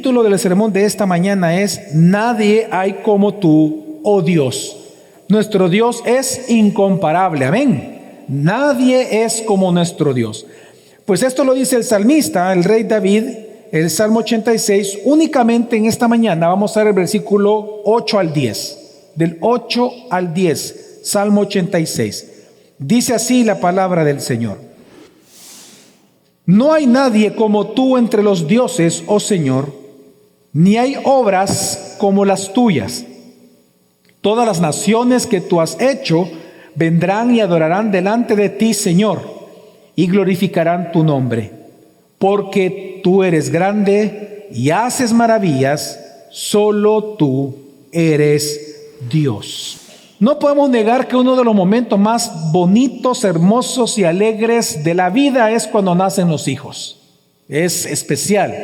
título del sermón de esta mañana es: Nadie hay como tú, oh Dios. Nuestro Dios es incomparable, amén. Nadie es como nuestro Dios. Pues esto lo dice el salmista, el rey David, el Salmo 86. Únicamente en esta mañana vamos a ver el versículo 8 al 10. Del 8 al 10, Salmo 86. Dice así la palabra del Señor: No hay nadie como tú entre los dioses, oh Señor, ni hay obras como las tuyas. Todas las naciones que tú has hecho vendrán y adorarán delante de ti, Señor, y glorificarán tu nombre, porque tú eres grande y haces maravillas, solo tú eres Dios. No podemos negar que uno de los momentos más bonitos, hermosos y alegres de la vida es cuando nacen los hijos. Es especial.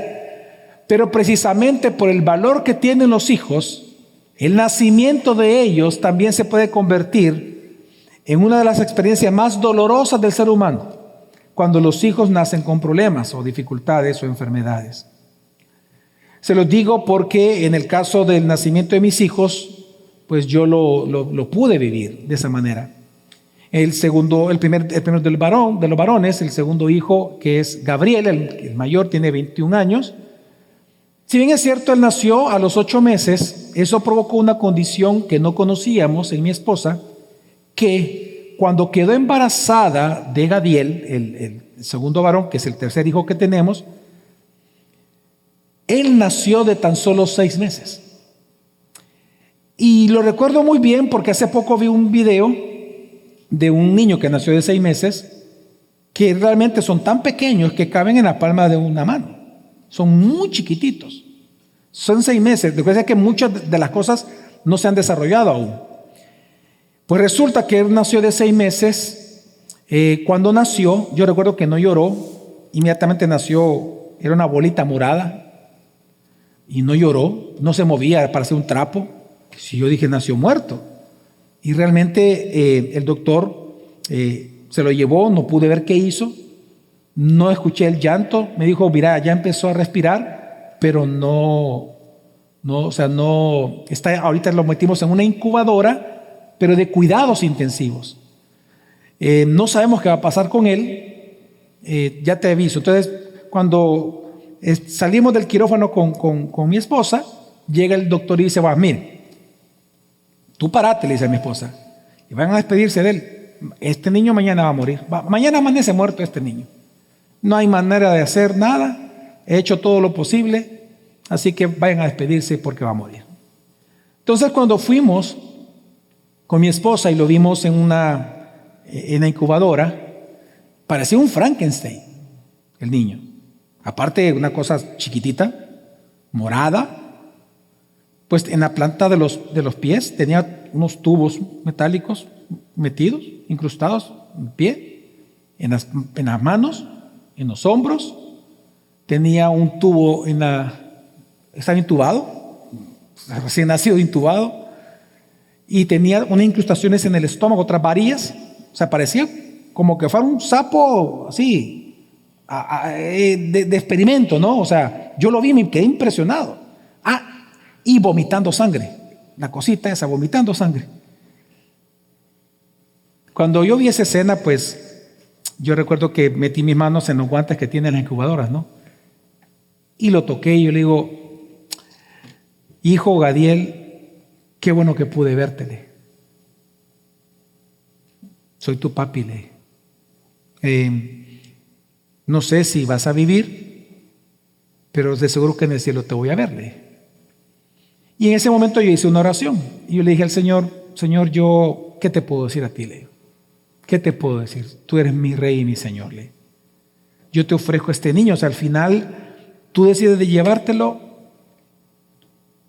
Pero precisamente por el valor que tienen los hijos, el nacimiento de ellos también se puede convertir en una de las experiencias más dolorosas del ser humano, cuando los hijos nacen con problemas o dificultades o enfermedades. Se los digo porque en el caso del nacimiento de mis hijos, pues yo lo pude vivir de esa manera. El primero de los varones, el segundo hijo, que es Gabriel, el mayor, tiene 21 años. Si bien es cierto, él nació a los 8 meses, eso provocó una condición que no conocíamos en mi esposa, que cuando quedó embarazada de Gadiel, el segundo varón, que es el tercer hijo que tenemos, él nació de tan solo 6 meses. Y lo recuerdo muy bien porque hace poco vi un video de un niño que nació de 6 meses, que realmente son tan pequeños que caben en la palma de una mano. Son muy chiquititos. Son 6 meses. Recuerda que muchas de las cosas no se han desarrollado aún. Pues resulta que él nació de 6 meses. Cuando nació, yo recuerdo que no lloró. Inmediatamente nació, era una bolita morada. Y no lloró, no se movía, parecía un trapo. Si yo dije, nació muerto. Y realmente el doctor se lo llevó, no pude ver qué hizo. No escuché el llanto. Me dijo, mira, ya empezó a respirar, pero ahorita lo metimos en una incubadora, pero de cuidados intensivos. No sabemos qué va a pasar con él. Ya te aviso. Entonces, cuando salimos del quirófano con mi esposa, llega el doctor y dice, mire, tú parate, le dice a mi esposa, y van a despedirse de él. Este niño mañana va a morir. Mañana amanece muerto este niño. No hay manera de hacer nada. He hecho todo lo posible. Así que vayan a despedirse porque va a morir. Entonces, cuando fuimos con mi esposa y lo vimos en la incubadora, parecía un Frankenstein, el niño. Aparte, una cosa chiquitita, morada. Pues en la planta de los pies tenía unos tubos metálicos metidos, incrustados en el pie, en las manos, en los hombros. Tenía un tubo estaba intubado, recién nacido intubado, y tenía unas incrustaciones en el estómago, otras varillas. O sea, parecía como que fuera un sapo así, de experimento, ¿no? O sea, yo lo vi y me quedé impresionado. Y vomitando sangre, la cosita esa, vomitando sangre. Cuando yo vi esa escena, pues yo recuerdo que metí mis manos en los guantes que tienen las incubadoras, ¿no? Y lo toqué y yo le digo, hijo Gadiel, qué bueno que pude vértele. Soy tu papi, le no sé si vas a vivir, pero de seguro que en el cielo te voy a verle. Y en ese momento yo hice una oración. Y yo le dije al Señor, Señor, yo, ¿qué te puedo decir a ti, le? ¿Qué te puedo decir? Tú eres mi rey y mi Señor, le. Yo te ofrezco a este niño. O sea, al final, tú decides de llevártelo,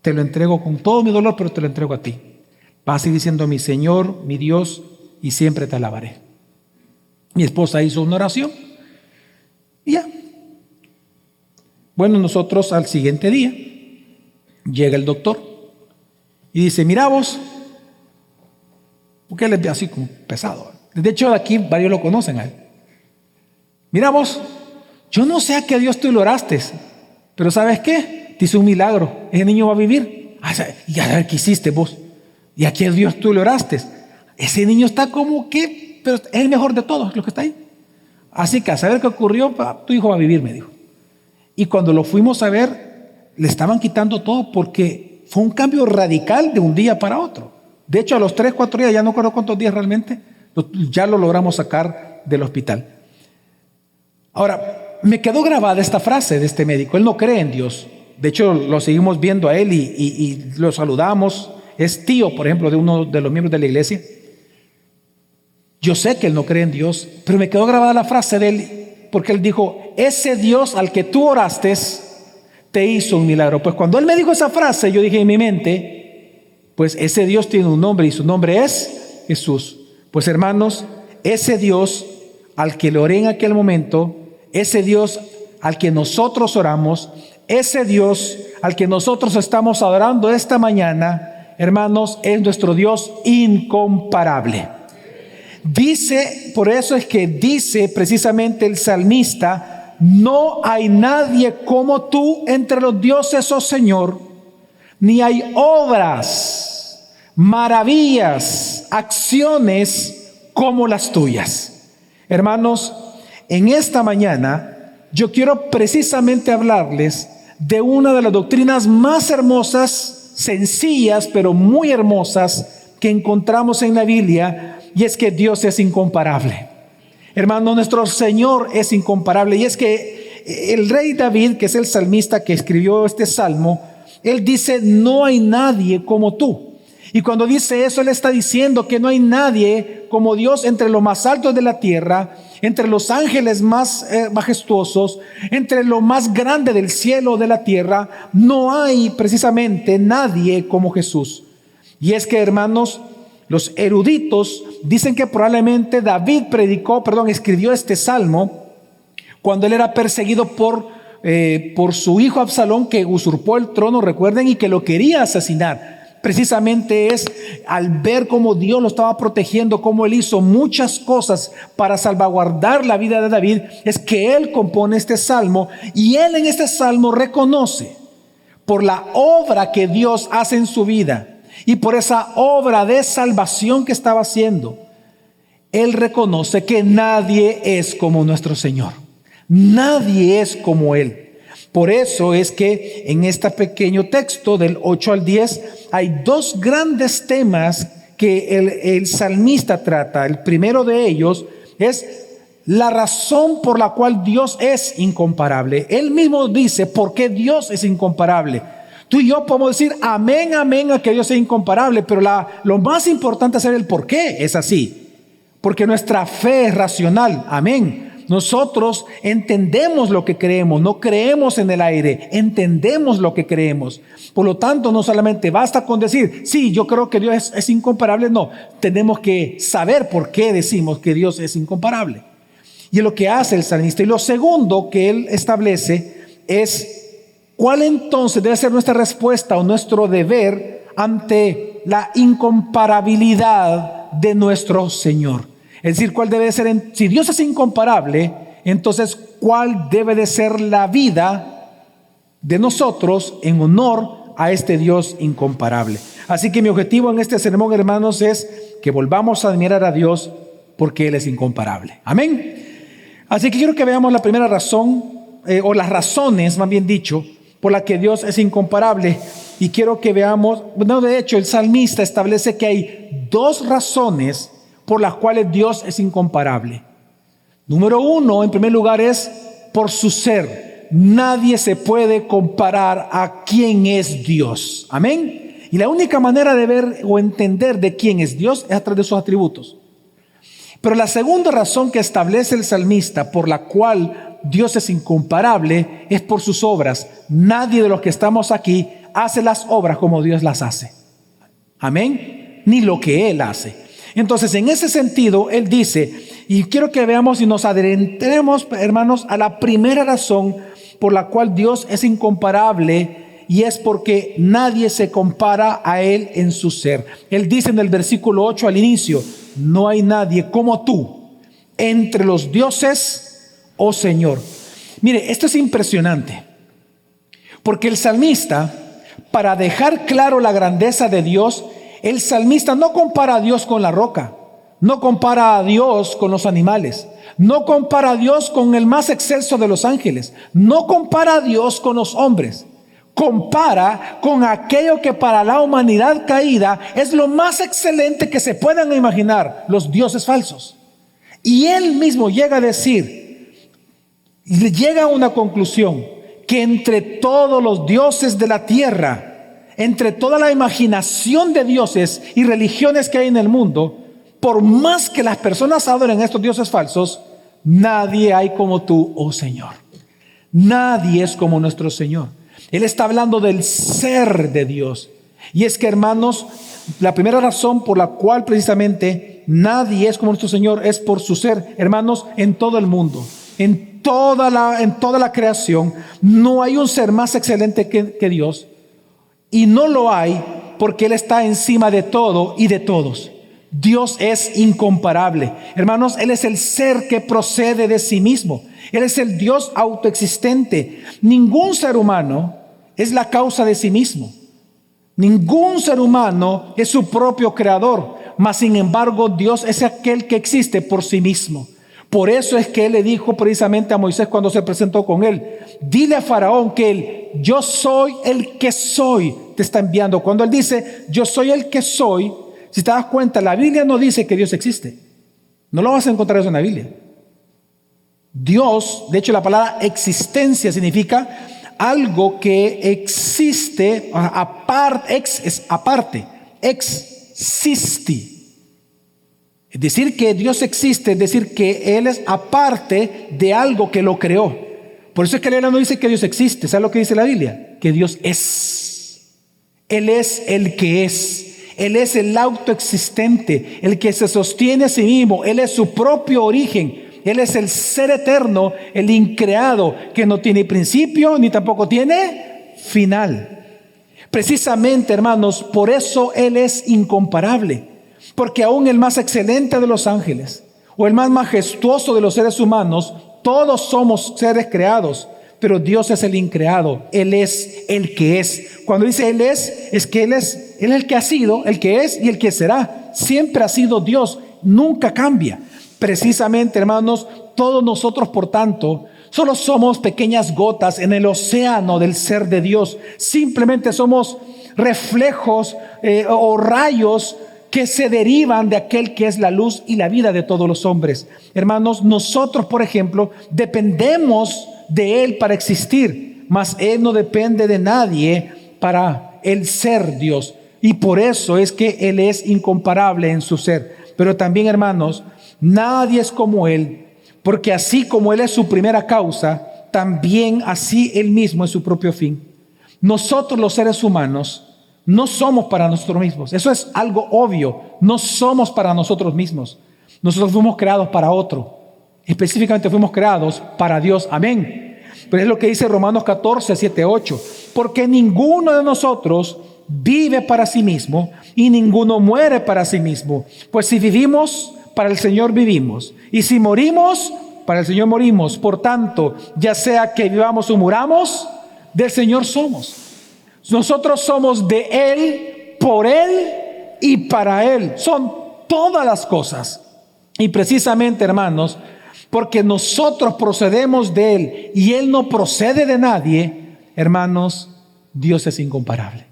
te lo entrego con todo mi dolor, pero te lo entrego a ti. Vas a seguir siendo mi Señor, mi Dios, y siempre te alabaré. Mi esposa hizo una oración. Y ya. Bueno, nosotros al siguiente día, llega el doctor y dice, mira vos, porque él es así como pesado. De hecho, de aquí varios lo conocen a él. Mira vos, yo no sé a qué Dios tú lo oraste, pero ¿sabes qué? te hizo un milagro, ese niño va a vivir. Y a ver qué hiciste vos. Y aquí a Dios tú le oraste. Ese niño está como que, pero es el mejor de todos los que está ahí. Así que a saber qué ocurrió, tu hijo va a vivir, me dijo. Y cuando lo fuimos a ver, le estaban quitando todo porque fue un cambio radical de un día para otro. De hecho, a los 3, 4 días, ya no recuerdo cuántos días realmente, ya lo logramos sacar del hospital. Ahora, me quedó grabada esta frase de este médico. Él no cree en Dios. De hecho, lo seguimos viendo a él y lo saludamos. Es tío, por ejemplo, de uno de los miembros de la iglesia. Yo sé que él no cree en Dios, pero me quedó grabada la frase de él, porque él dijo: ese Dios al que tú oraste te hizo un milagro. Pues cuando él me dijo esa frase, yo dije en mi mente, pues ese Dios tiene un nombre y su nombre es Jesús. Pues hermanos, ese Dios al que le oré en aquel momento, ese Dios al que nosotros oramos, ese Dios al que nosotros estamos adorando esta mañana, hermanos, es nuestro Dios incomparable. Dice, por eso es que dice precisamente el salmista: no hay nadie como tú entre los dioses, oh Señor, ni hay obras, maravillas, acciones como las tuyas. Hermanos, en esta mañana yo quiero precisamente hablarles de una de las doctrinas más hermosas, sencillas, pero muy hermosas que encontramos en la Biblia, y es que Dios es incomparable. Hermano, nuestro Señor es incomparable. Y es que el rey David, que es el salmista que escribió este salmo, él dice: no hay nadie como tú. Y cuando dice eso, él está diciendo que no hay nadie como Dios entre los más altos de la tierra, entre los ángeles más majestuosos, entre lo más grande del cielo o de la tierra. No hay precisamente nadie como Jesús. Y es que, hermanos, los eruditos dicen que probablemente David escribió este salmo cuando él era perseguido por su hijo Absalón, que usurpó el trono, recuerden, y que lo quería asesinar. Precisamente es al ver cómo Dios lo estaba protegiendo, cómo él hizo muchas cosas para salvaguardar la vida de David, es que él compone este salmo. Y él en este salmo reconoce por la obra que Dios hace en su vida y por esa obra de salvación que estaba haciendo, él reconoce que nadie es como nuestro Señor. Nadie es como Él. Por eso es que en este pequeño texto del 8 al 10 hay dos grandes temas que el salmista trata. El primero de ellos es la razón por la cual Dios es incomparable. Él mismo dice por qué Dios es incomparable. Tú y yo podemos decir amén, amén a que Dios es incomparable, pero lo más importante es saber el por qué es así. Porque nuestra fe es racional, amén. Nosotros entendemos lo que creemos, no creemos en el aire, entendemos lo que creemos. Por lo tanto, no solamente basta con decir, sí, yo creo que Dios es incomparable, no. Tenemos que saber por qué decimos que Dios es incomparable. Y es lo que hace el salmista. Y lo segundo que él establece es cuál entonces debe ser nuestra respuesta o nuestro deber ante la incomparabilidad de nuestro Señor. Es decir, cuál debe ser, si Dios es incomparable, entonces cuál debe de ser la vida de nosotros en honor a este Dios incomparable. Así que mi objetivo en este sermón, hermanos, es que volvamos a admirar a Dios porque Él es incomparable. Amén. Así que quiero que veamos la primera razón, o las razones, más bien dicho, por la que Dios es incomparable. Y quiero que veamos, de hecho, el salmista establece que hay dos razones por las cuales Dios es incomparable. Número uno, en primer lugar, es por su ser. Nadie se puede comparar a quién es Dios. Amén. Y la única manera de ver o entender de quién es Dios es a través de sus atributos. Pero la segunda razón que establece el salmista por la cual Dios es incomparable es por sus obras. Nadie de los que estamos aquí hace las obras como Dios las hace. Amén. Ni lo que Él hace. Entonces, en ese sentido, él dice, y quiero que veamos y nos adentremos, hermanos, a la primera razón por la cual Dios es incomparable, y es porque nadie se compara a Él en su ser. Él dice en el versículo 8 al inicio, no hay nadie como tú entre los dioses, oh Señor. Mire, esto es impresionante. Porque el salmista, para dejar claro la grandeza de Dios, el salmista no compara a Dios con la roca, no compara a Dios con los animales, no compara a Dios con el más excelso de los ángeles, no compara a Dios con los hombres. Compara con aquello que para la humanidad caída es lo más excelente que se puedan imaginar, los dioses falsos. Y él mismo llega a decir, llega a una conclusión, que entre todos los dioses de la tierra, entre toda la imaginación de dioses y religiones que hay en el mundo, por más que las personas adoren a estos dioses falsos, nadie hay como tú, oh Señor. Nadie es como nuestro Señor. Él está hablando del ser de Dios. Y es que, hermanos, la primera razón por la cual precisamente nadie es como nuestro Señor es por su ser. Hermanos, en todo el mundo, en toda la creación, no hay un ser más excelente que Dios. Y no lo hay porque Él está encima de todo y de todos. Dios es incomparable. Hermanos, Él es el ser que procede de sí mismo. Él es el Dios autoexistente. Ningún ser humano es la causa de sí mismo. Ningún ser humano es su propio creador. Mas sin embargo, Dios es aquel que existe por sí mismo. Por eso es que Él le dijo precisamente a Moisés cuando se presentó con él: dile a Faraón que él, yo soy el que soy, te está enviando. Cuando Él dice, yo soy el que soy, si te das cuenta, la Biblia no dice que Dios existe. No lo vas a encontrar eso en la Biblia. Dios, de hecho la palabra existencia significa algo que existe, aparte, es aparte, existi. Es decir, que Dios existe, es decir, que Él es aparte de algo que lo creó. Por eso es que la Biblia no dice que Dios existe. ¿Sabes lo que dice la Biblia? Que Dios es. Él es el que es. Él es el autoexistente, el que se sostiene a sí mismo. Él es su propio origen. Él es el ser eterno, el increado, que no tiene principio ni tampoco tiene final. Precisamente, hermanos, por eso Él es incomparable. Porque aún el más excelente de los ángeles o el más majestuoso de los seres humanos, todos somos seres creados, pero Dios es el increado. Él es el que es. Cuando dice Él es que Él es el que ha sido, el que es y el que será. Siempre ha sido Dios, nunca cambia. Precisamente, hermanos, todos nosotros, por tanto, solo somos pequeñas gotas en el océano del ser de Dios. Simplemente somos reflejos o rayos que se derivan de aquel que es la luz y la vida de todos los hombres. Hermanos, nosotros, por ejemplo, dependemos de Él para existir, mas Él no depende de nadie para el ser Dios. Y por eso es que Él es incomparable en su ser. Pero también, hermanos, nadie es como Él, porque así como Él es su primera causa, también así Él mismo es su propio fin. Nosotros, los seres humanos, no somos para nosotros mismos. Eso es algo obvio. No somos para nosotros mismos. Nosotros fuimos creados para otro. Específicamente fuimos creados para Dios. Amén. Pero es lo que dice Romanos 14, 7, 8. Porque ninguno de nosotros vive para sí mismo y ninguno muere para sí mismo. Pues si vivimos, para el Señor vivimos. Y si morimos, para el Señor morimos. Por tanto, ya sea que vivamos o muramos, del Señor somos. Nosotros somos de Él, por Él y para Él. Son todas las cosas. Y precisamente, hermanos, porque nosotros procedemos de Él y Él no procede de nadie, hermanos, Dios es incomparable.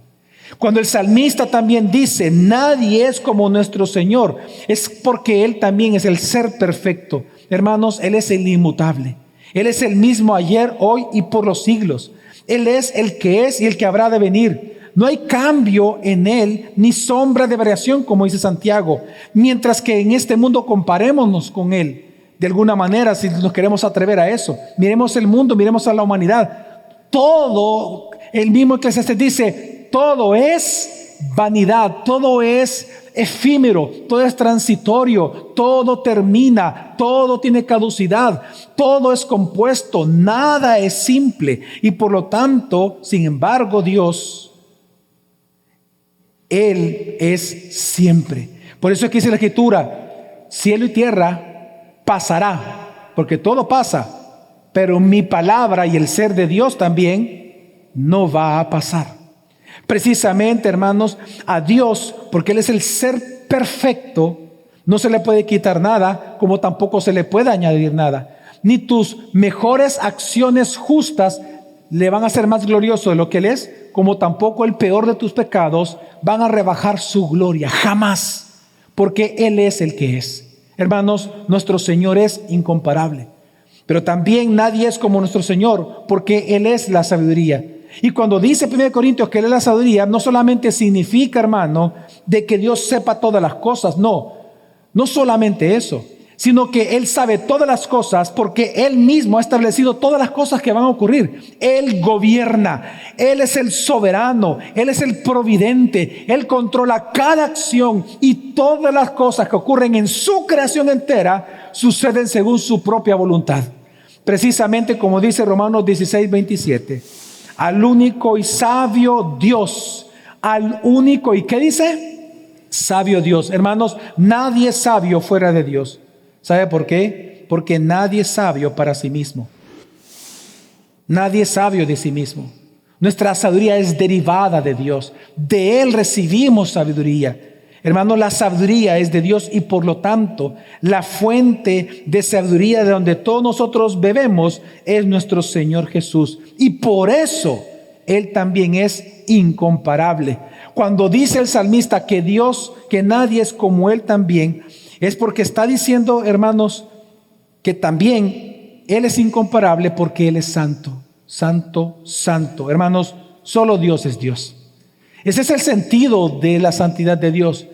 Cuando el salmista también dice, nadie es como nuestro Señor, es porque Él también es el ser perfecto. Hermanos, Él es el inmutable. Él es el mismo ayer, hoy y por los siglos. Él es el que es y el que habrá de venir. No hay cambio en Él, ni sombra de variación, como dice Santiago. Mientras que en este mundo comparémonos con Él. De alguna manera, si nos queremos atrever a eso. Miremos el mundo, miremos a la humanidad. Todo, el mismo Eclesiastés dice, todo es vanidad, todo es efímero, todo es transitorio, todo termina, todo tiene caducidad, todo es compuesto, nada es simple. Y por lo tanto, sin embargo, Dios, Él es siempre. Por eso es que dice la Escritura, cielo y tierra pasará, porque todo pasa, pero mi palabra y el ser de Dios también no va a pasar. Precisamente, hermanos, a Dios, porque Él es el ser perfecto, no se le puede quitar nada, como tampoco se le puede añadir nada. Ni tus mejores acciones justas le van a hacer más glorioso de lo que Él es, como tampoco el peor de tus pecados van a rebajar su gloria. Jamás, porque Él es el que es. Hermanos, nuestro Señor es incomparable. Pero también nadie es como nuestro Señor, porque Él es la sabiduría. Y cuando dice 1 Corintios que Él es la sabiduría, no solamente significa, hermano, de que Dios sepa todas las cosas. No solamente eso, sino que Él sabe todas las cosas porque Él mismo ha establecido todas las cosas que van a ocurrir. Él gobierna, Él es el soberano, Él es el providente, Él controla cada acción y todas las cosas que ocurren en su creación entera suceden según su propia voluntad. Precisamente como dice Romanos 16:27, al único y sabio Dios, al único y ¿qué dice? Sabio Dios. Hermanos, nadie es sabio fuera de Dios. ¿Sabe por qué? Porque nadie es sabio para sí mismo. Nadie es sabio de sí mismo. Nuestra sabiduría es derivada de Dios. De Él recibimos sabiduría. Hermanos, la sabiduría es de Dios y por lo tanto la fuente de sabiduría de donde todos nosotros bebemos es nuestro Señor Jesús. Y por eso Él también es incomparable. Cuando dice el salmista que Dios, que nadie es como Él también, es porque está diciendo, hermanos, que también Él es incomparable porque Él es santo, santo, santo. Hermanos, solo Dios es Dios. Ese es el sentido de la santidad de Dios,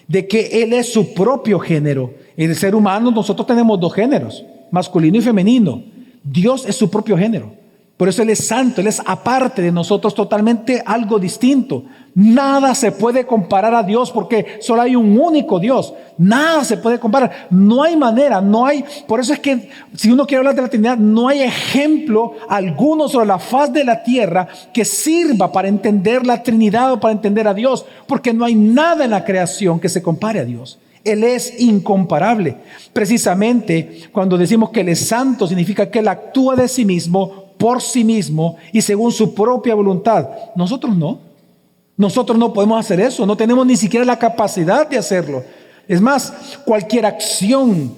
de que Él es su propio género. En el ser humano nosotros tenemos dos géneros, masculino y femenino. Dios es su propio género. Por eso Él es santo, Él es aparte de nosotros, totalmente algo distinto. Nada se puede comparar a Dios porque solo hay un único Dios. Nada se puede comparar. No hay manera, no hay. Por eso es que si uno quiere hablar de la Trinidad, no hay ejemplo alguno sobre la faz de la tierra que sirva para entender la Trinidad o para entender a Dios. Porque no hay nada en la creación que se compare a Dios. Él es incomparable. Precisamente cuando decimos que Él es santo, significa que Él actúa de sí mismo, por sí mismo y según su propia voluntad. Nosotros no. Nosotros no podemos hacer eso. No tenemos ni siquiera la capacidad de hacerlo. Es más, cualquier acción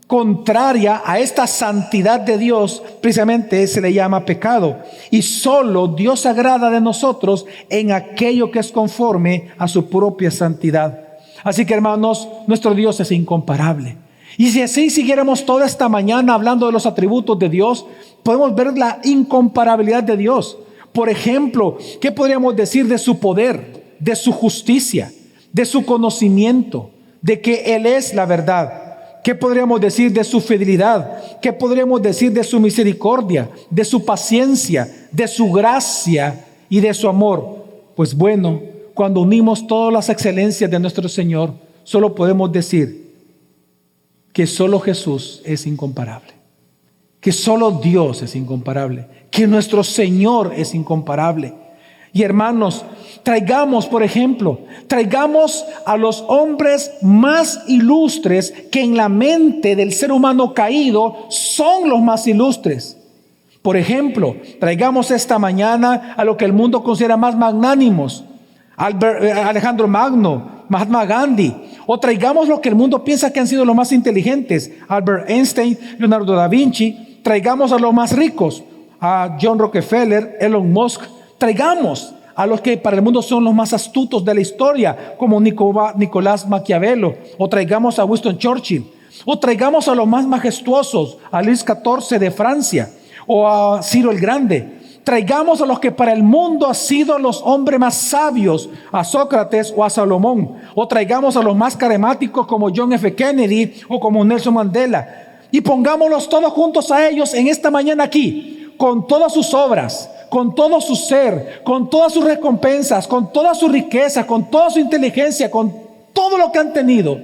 contraria a esta santidad de Dios, precisamente se le llama pecado. Y solo Dios se agrada de nosotros en aquello que es conforme a su propia santidad. Así que, hermanos, nuestro Dios es incomparable. Y si así siguiéramos toda esta mañana hablando de los atributos de Dios, podemos ver la incomparabilidad de Dios. Por ejemplo, ¿qué podríamos decir de su poder, de su justicia, de su conocimiento, de que Él es la verdad? ¿Qué podríamos decir de su fidelidad? ¿Qué podríamos decir de su misericordia, de su paciencia, de su gracia y de su amor? Pues bueno, cuando unimos todas las excelencias de nuestro Señor, solo podemos decir que solo Jesús es incomparable, que solo Dios es incomparable, que nuestro Señor es incomparable. Y hermanos, traigamos, por ejemplo, a los hombres más ilustres que en la mente del ser humano caído son los más ilustres. Por ejemplo, traigamos esta mañana a lo que el mundo considera más magnánimos, Alejandro Magno, Mahatma Gandhi, o traigamos lo que el mundo piensa que han sido los más inteligentes, Albert Einstein, Leonardo da Vinci. Traigamos a los más ricos, a John Rockefeller, Elon Musk. Traigamos a los que para el mundo son los más astutos de la historia, como Nicolás Maquiavelo, o traigamos a Winston Churchill, o traigamos a los más majestuosos, a Luis XIV de Francia, o a Ciro el Grande. Traigamos a los que para el mundo han sido los hombres más sabios, a Sócrates o a Salomón, o traigamos a los más carismáticos como John F. Kennedy o como Nelson Mandela, y pongámoslos todos juntos a ellos en esta mañana aquí, con todas sus obras, con todo su ser, con todas sus recompensas, con toda su riqueza, con toda su inteligencia, con todo lo que han tenido,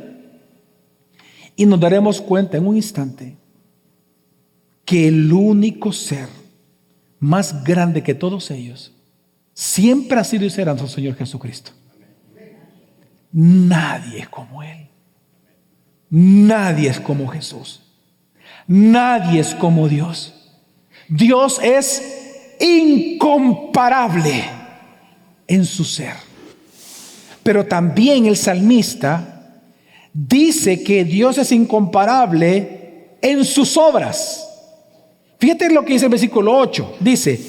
y nos daremos cuenta en un instante que el único ser más grande que todos ellos siempre ha sido y será nuestro Señor Jesucristo. Nadie es como Él. Nadie es como Jesús. Nadie es como Dios. Dios es incomparable en su ser. Pero también el salmista dice que Dios es incomparable en sus obras. Fíjate lo que dice el versículo 8. Dice: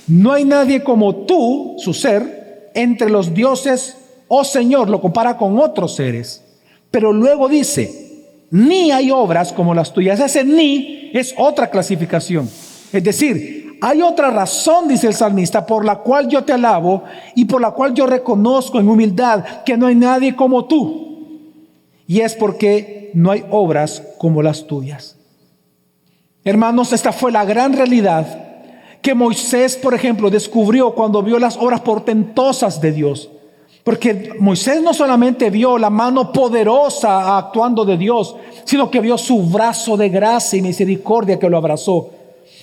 no hay nadie como tú, su ser, entre los dioses, oh Señor. Lo compara con otros seres. Pero luego dice: ni hay obras como las tuyas. Ese ni es otra clasificación. Es decir, hay otra razón, dice el salmista, por la cual yo te alabo y por la cual yo reconozco en humildad que no hay nadie como tú. Y es porque no hay obras como las tuyas. Hermanos, esta fue la gran realidad que Moisés, por ejemplo, descubrió cuando vio las obras portentosas de Dios. Porque Moisés no solamente vio la mano poderosa actuando de Dios, sino que vio su brazo de gracia y misericordia que lo abrazó.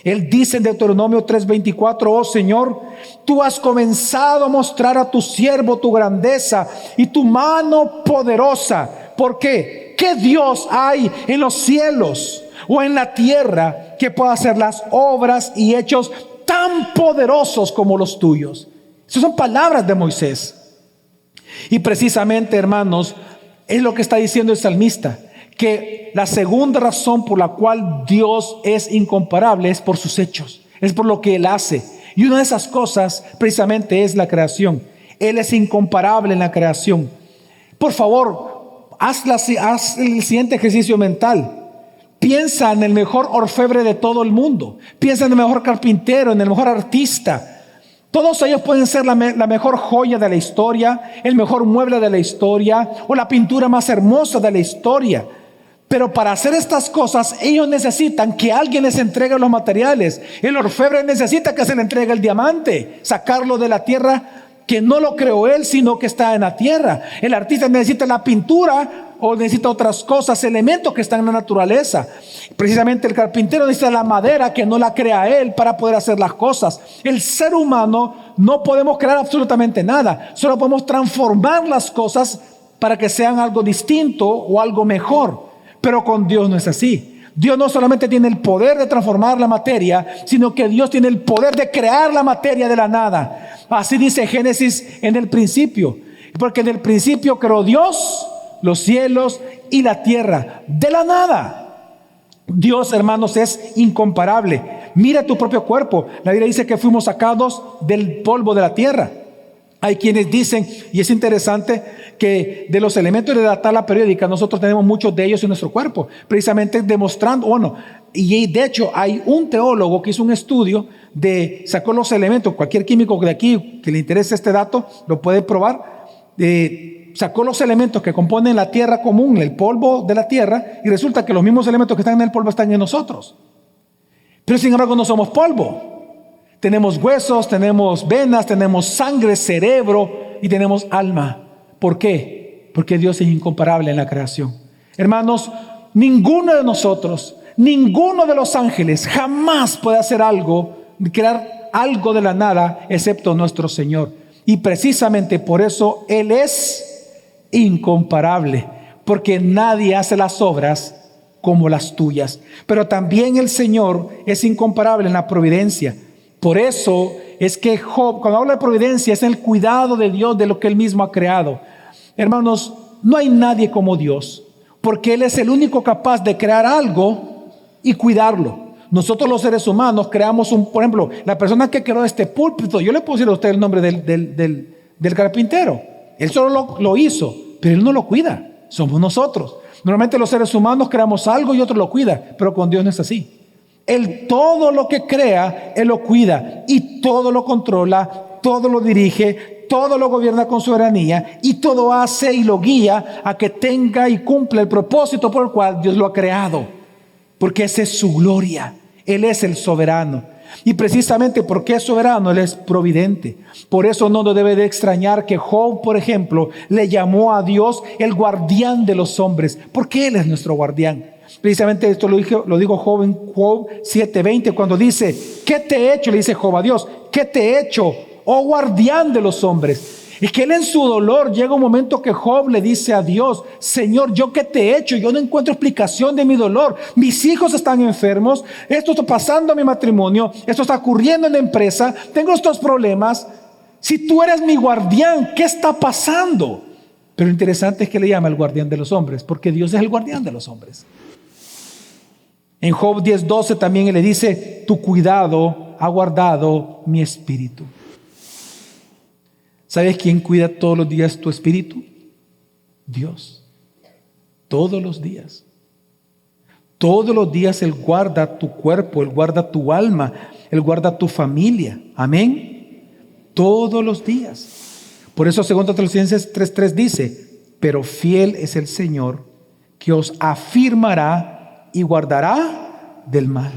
Él dice en Deuteronomio 3:24: oh Señor, tú has comenzado a mostrar a tu siervo tu grandeza y tu mano poderosa. ¿Por qué? ¿Qué Dios hay en los cielos o en la tierra que pueda hacer las obras y hechos tan poderosos como los tuyos? Esas son palabras de Moisés. Y precisamente, hermanos, es lo que está diciendo el salmista, que la segunda razón por la cual Dios es incomparable es por sus hechos, es por lo que Él hace. Y una de esas cosas precisamente es la creación. Él es incomparable en la creación. Por favor, haz el siguiente ejercicio mental. Piensa en el mejor orfebre de todo el mundo. Piensa en el mejor carpintero, en el mejor artista. Todos ellos pueden ser la mejor joya de la historia, el mejor mueble de la historia o la pintura más hermosa de la historia. Pero para hacer estas cosas, ellos necesitan que alguien les entregue los materiales. El orfebre necesita que se le entregue el diamante, sacarlo de la tierra, que no lo creó él, sino que está en la tierra. El artista necesita la pintura o necesita otras cosas, elementos que están en la naturaleza. Precisamente el carpintero necesita la madera, que no la crea él, para poder hacer las cosas. El ser humano no podemos crear absolutamente nada, solo podemos transformar las cosas para que sean algo distinto o algo mejor. Pero con Dios no es así. Dios no solamente tiene el poder de transformar la materia, sino que Dios tiene el poder de crear la materia de la nada. Así dice Génesis en el principio. Porque en el principio creó Dios los cielos y la tierra de la nada. Dios, hermanos, es incomparable. Mira tu propio cuerpo. La Biblia dice que fuimos sacados del polvo de la tierra. Hay quienes dicen, y es interesante, que de los elementos de la tabla periódica nosotros tenemos muchos de ellos en nuestro cuerpo, precisamente demostrando, y de hecho hay un teólogo que hizo un estudio sacó los elementos. Cualquier químico de aquí que le interese este dato lo puede probar. Sacó los elementos que componen la tierra común, el polvo de la tierra, y resulta que los mismos elementos que están en el polvo están en nosotros. Pero sin embargo no somos polvo. Tenemos huesos, tenemos venas, tenemos sangre, cerebro y tenemos alma. ¿Por qué? Porque Dios es incomparable en la creación. Hermanos, ninguno de nosotros, ninguno de los ángeles jamás puede hacer algo, crear algo de la nada, excepto nuestro Señor. Y precisamente por eso Él es incomparable, porque nadie hace las obras como las tuyas. Pero también el Señor es incomparable en la providencia. Por eso es que Job, cuando habla de providencia, es el cuidado de Dios de lo que Él mismo ha creado. Hermanos, no hay nadie como Dios, porque Él es el único capaz de crear algo y cuidarlo. Nosotros los seres humanos creamos por ejemplo, la persona que creó este púlpito, yo le puedo decir a usted el nombre del carpintero. Él solo lo hizo, pero Él no lo cuida, somos nosotros. Normalmente los seres humanos creamos algo y otro lo cuida, pero con Dios no es así. Él todo lo que crea, Él lo cuida y todo lo controla, todo lo dirige, todo lo gobierna con soberanía y todo hace y lo guía a que tenga y cumpla el propósito por el cual Dios lo ha creado. Porque esa es su gloria. Él es el soberano. Y precisamente porque es soberano, Él es providente. Por eso no nos debe de extrañar que Job, por ejemplo, le llamó a Dios el guardián de los hombres. Porque Él es nuestro guardián. Precisamente esto lo digo Job en Job 7:20, cuando dice: ¿qué te he hecho? Le dice Job a Dios: ¿qué te he hecho, oh guardián de los hombres? Es que él en su dolor llega un momento que Job le dice a Dios: Señor, ¿yo qué te he hecho? Yo no encuentro explicación de mi dolor. Mis hijos están enfermos, esto está pasando en mi matrimonio, esto está ocurriendo en la empresa, tengo estos problemas. Si tú eres mi guardián, ¿qué está pasando? Pero lo interesante es que le llama el guardián de los hombres, porque Dios es el guardián de los hombres. En Job 10:12 también él le dice: tu cuidado ha guardado mi espíritu. ¿Sabes quién cuida todos los días tu espíritu? Dios. Todos los días. Todos los días Él guarda tu cuerpo, Él guarda tu alma, Él guarda tu familia. Amén. Todos los días. Por eso 2 Tesalonicenses 3:3 dice: pero fiel es el Señor, que os afirmará y guardará del mal.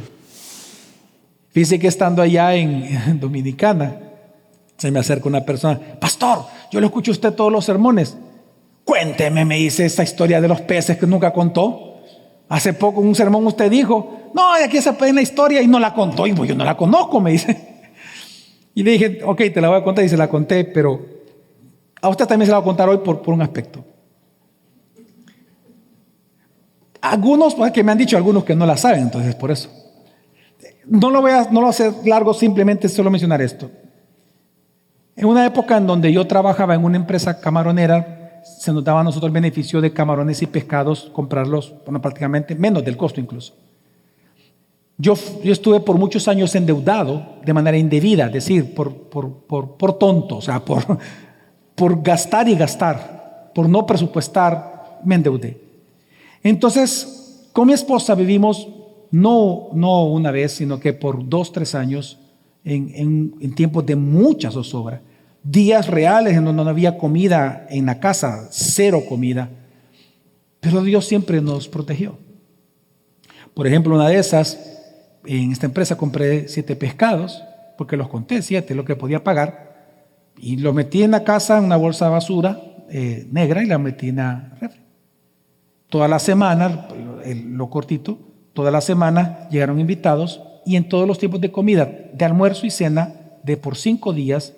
Fíjese que estando allá en Dominicana, se me acerca una persona: pastor, yo lo escucho a usted todos los sermones. Cuénteme, me dice, esa historia de los peces que nunca contó. Hace poco en un sermón usted dijo: no, aquí se puede la historia, y no la contó. Y pues yo no la conozco, me dice. Y le dije: ok, te la voy a contar. Y se la conté, pero a usted también se la voy a contar hoy por un aspecto. Algunos, que me han dicho algunos que no la saben, entonces por eso. No lo voy a hacer largo, simplemente solo mencionar esto. En una época en donde yo trabajaba en una empresa camaronera, se nos daba a nosotros el beneficio de camarones y pescados, comprarlos, bueno, prácticamente menos del costo incluso. Yo estuve por muchos años endeudado de manera indebida, es decir, por tonto, o sea, por gastar y gastar, por no presupuestar, me endeudé. Entonces, con mi esposa vivimos no una vez, sino que por 2-3 años en tiempos de mucha zozobra. Días reales en donde no había comida en la casa, cero comida. Pero Dios siempre nos protegió. Por ejemplo, una de esas, en esta empresa compré 7 pescados, porque los conté, 7, lo que podía pagar, y lo metí en la casa en una bolsa de basura negra y la metí en la refri. Toda la semana, lo cortito, toda la semana llegaron invitados, y en todos los tiempos de comida, de almuerzo y cena, de por 5 días,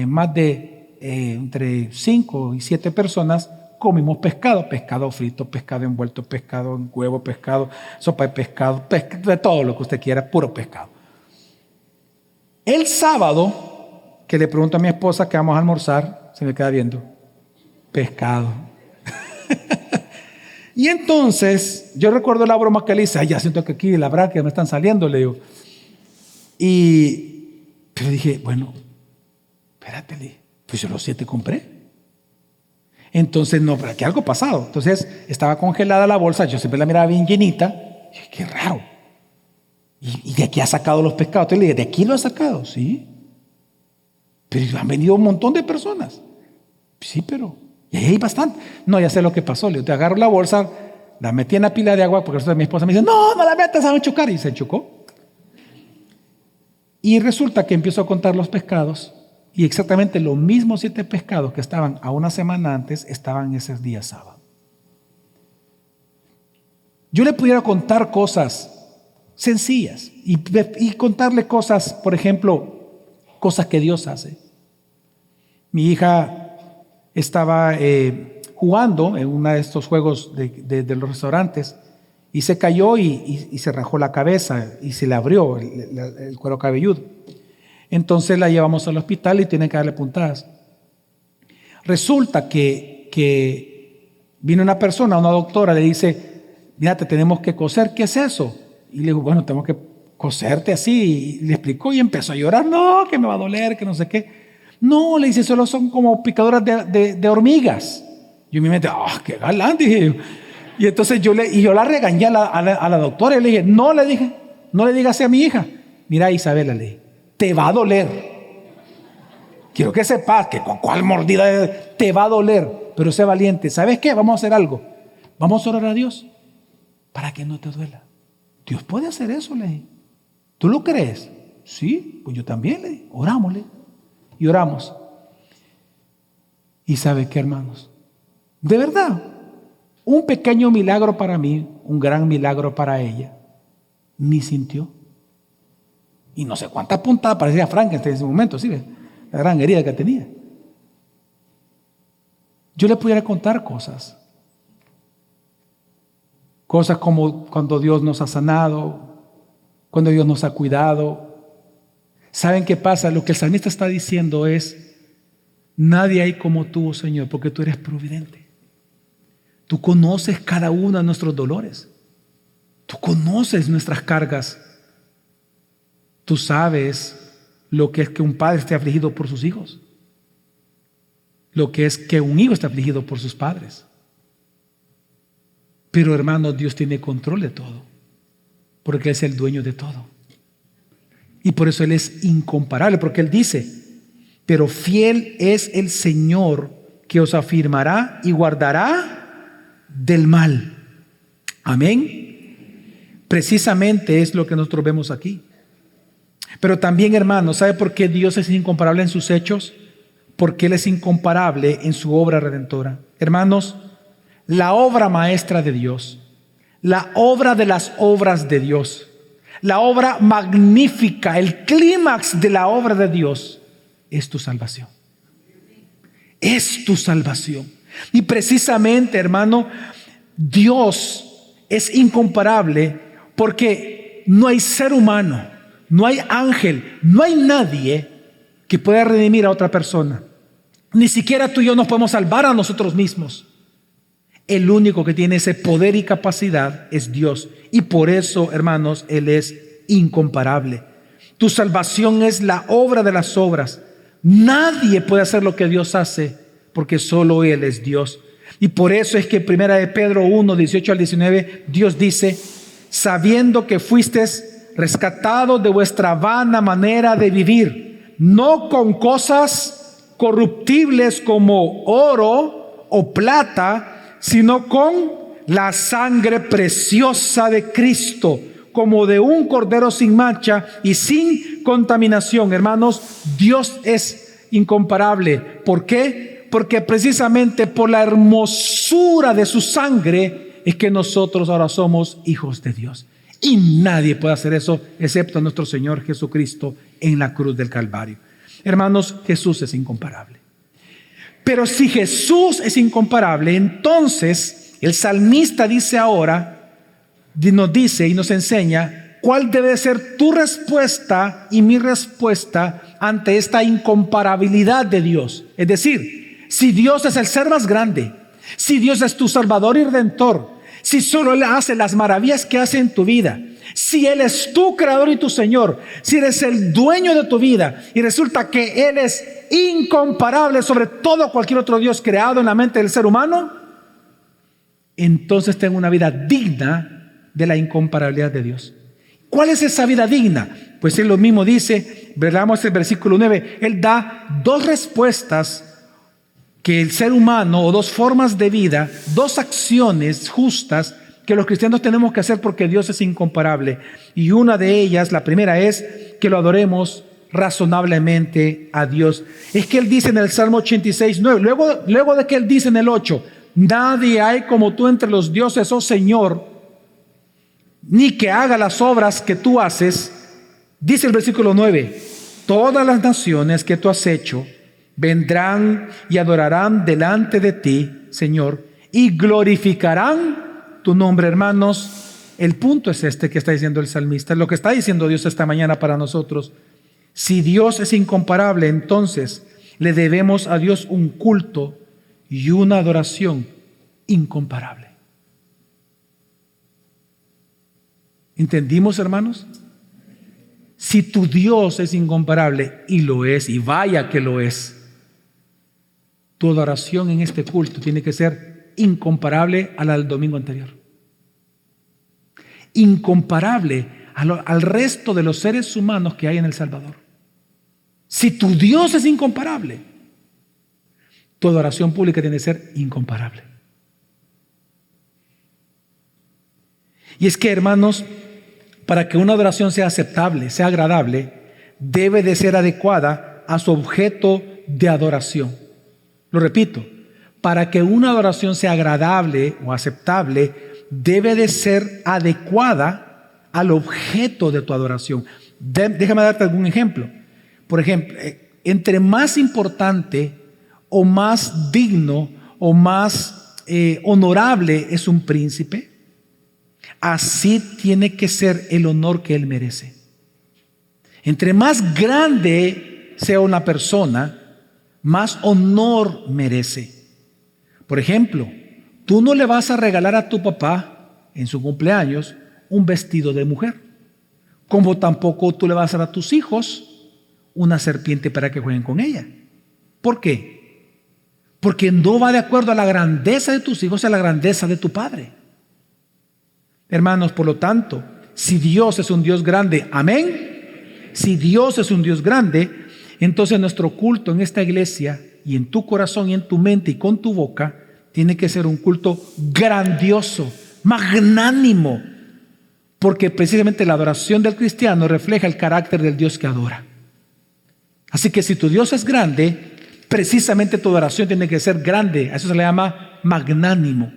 más de entre 5 y 7 personas, comimos pescado, pescado frito, pescado envuelto, pescado en huevo, pescado, sopa de pescado, de todo lo que usted quiera, puro pescado. El sábado, que le pregunto a mi esposa que vamos a almorzar, se me queda viendo: pescado. Y entonces, yo recuerdo la broma que le hice: ay, ya siento que aquí la braquia me están saliendo, le digo. Pero dije: bueno, espérate, le dije, pues yo los 7 compré. Entonces, no, pero aquí algo pasado. Entonces, estaba congelada la bolsa, yo siempre la miraba bien llenita. Y dije: qué raro. Y de aquí ha sacado los pescados. Entonces le dije: ¿de aquí lo ha sacado? Sí. Pero han venido un montón de personas. Sí, pero... y ahí hay bastante. No, ya sé lo que pasó. Le agarro la bolsa, la metí en la pila de agua, porque mi esposa me dice: no la metas, se va a chocar. Y se chocó. Y resulta que empiezo a contar los pescados, y exactamente los mismos 7 pescados que estaban a una semana antes estaban esos días sábado. Yo le pudiera contar cosas sencillas y contarle cosas, por ejemplo, cosas que Dios hace. Mi hija estaba jugando en uno de estos juegos de los restaurantes, y se cayó y se rajó la cabeza y se le abrió el cuero cabelludo. Entonces la llevamos al hospital y tienen que darle puntadas. Resulta que vino una persona, una doctora, le dice: mira, te tenemos que coser. ¿Qué es eso? Y le digo: bueno, tengo que coserte así. Y le explicó y empezó a llorar: no, que me va a doler, que no sé qué. No, le dice: solo son como picaduras de hormigas. Yo me metí: qué galán, dije yo. Y entonces yo la regañé a la doctora y le dije: no le digas así a mi hija. Mira, Isabela, le dije, te va a doler. Quiero que sepas que con cuál mordida te va a doler, pero sé valiente. ¿Sabes qué? Vamos a hacer algo. Vamos a orar a Dios para que no te duela. Dios puede hacer eso, le dije. ¿Tú lo crees? Sí, pues yo también, le dije. Orámosle. Y oramos. ¿Y sabe qué, hermanos? De verdad, un pequeño milagro para mí, un gran milagro para ella. Ni sintió. Y no sé cuántas puntadas parecía Frankenstein en ese momento, ¿sí ves? La gran herida que tenía. Yo le pudiera contar cosas. Cosas como cuando Dios nos ha sanado, cuando Dios nos ha cuidado. ¿Saben qué pasa? Lo que el salmista está diciendo es: nadie hay como tú, Señor, porque tú eres providente. Tú conoces cada uno de nuestros dolores. Tú conoces nuestras cargas. Tú sabes lo que es que un padre esté afligido por sus hijos. Lo que es que un hijo esté afligido por sus padres. Pero hermanos, Dios tiene control de todo, porque Él es el dueño de todo. Y por eso Él es incomparable, porque Él dice: pero fiel es el Señor, que os afirmará y guardará del mal. Amén. Precisamente es lo que nosotros vemos aquí. Pero también, hermanos, ¿sabe por qué Dios es incomparable en sus hechos? Porque Él es incomparable en su obra redentora. Hermanos, la obra maestra de Dios, la obra de las obras de Dios, la obra magnífica, el clímax de la obra de Dios es tu salvación. Es tu salvación. Y precisamente, hermano, Dios es incomparable porque no hay ser humano, no hay ángel, no hay nadie que pueda redimir a otra persona. Ni siquiera tú y yo nos podemos salvar a nosotros mismos. El único que tiene ese poder y capacidad es Dios. Y por eso, hermanos, Él es incomparable. Tu salvación es la obra de las obras. Nadie puede hacer lo que Dios hace, porque solo Él es Dios. Y por eso es que en 1 de Pedro 1, 18 al 19, Dios dice: sabiendo que fuisteis rescatados de vuestra vana manera de vivir, no con cosas corruptibles como oro o plata, sino con la sangre preciosa de Cristo, como de un cordero sin mancha y sin contaminación. Hermanos, Dios es incomparable. ¿Por qué? Porque precisamente por la hermosura de su sangre es que nosotros ahora somos hijos de Dios. Y nadie puede hacer eso excepto nuestro Señor Jesucristo en la cruz del Calvario. Hermanos, Jesús es incomparable. Pero si Jesús es incomparable, entonces el salmista dice ahora, nos dice y nos enseña cuál debe ser tu respuesta y mi respuesta ante esta incomparabilidad de Dios. Es decir, si Dios es el ser más grande, si Dios es tu Salvador y Redentor, si solo Él hace las maravillas que hace en tu vida, si Él es tu Creador y tu Señor, si eres el dueño de tu vida y resulta que Él es incomparable sobre todo cualquier otro Dios creado en la mente del ser humano, entonces tengo una vida digna de la incomparabilidad de Dios. ¿Cuál es esa vida digna? Pues Él lo mismo dice, veamos el versículo 9, Él da dos respuestas que el ser humano, o dos formas de vida, dos acciones justas que los cristianos tenemos que hacer porque Dios es incomparable. Y una de ellas, la primera, es que lo adoremos razonablemente a Dios. Es que Él dice en el Salmo 86, 9, luego de que Él dice en el 8, nadie hay como tú entre los dioses, oh Señor, ni que haga las obras que tú haces. Dice el versículo 9, todas las naciones que tú has hecho vendrán y adorarán delante de ti, Señor, y glorificarán tu nombre. Hermanos, el punto es este que está diciendo el salmista, lo que está diciendo Dios esta mañana para nosotros. Si Dios es incomparable, entonces le debemos a Dios un culto y una adoración incomparable. ¿Entendimos, hermanos? Si tu Dios es incomparable, y lo es, y vaya que lo es, tu adoración en este culto tiene que ser incomparable a la del domingo anterior. Incomparable al resto de los seres humanos que hay en El Salvador. Si tu Dios es incomparable, tu adoración pública tiene que ser incomparable. Y es que, hermanos, para que una adoración sea aceptable, sea agradable, debe de ser adecuada a su objeto de adoración. Lo repito, para que una adoración sea agradable o aceptable, debe de ser adecuada al objeto de tu adoración. Déjame darte algún ejemplo. Por ejemplo, entre más importante o más digno o más honorable es un príncipe, así tiene que ser el honor que él merece. Entre más grande sea una persona, más honor merece. Por ejemplo, tú no le vas a regalar a tu papá en su cumpleaños un vestido de mujer, como tampoco tú le vas a dar a tus hijos una serpiente para que jueguen con ella. ¿Por qué? Porque no va de acuerdo a la grandeza de tus hijos, a la grandeza de tu padre. Hermanos, por lo tanto, si Dios es un Dios grande, amén. Si Dios es un Dios grande, entonces nuestro culto en esta iglesia y en tu corazón y en tu mente y con tu boca tiene que ser un culto grandioso, magnánimo, porque precisamente la adoración del cristiano refleja el carácter del Dios que adora. Así que si tu Dios es grande, precisamente tu adoración tiene que ser grande. A eso se le llama magnánimo.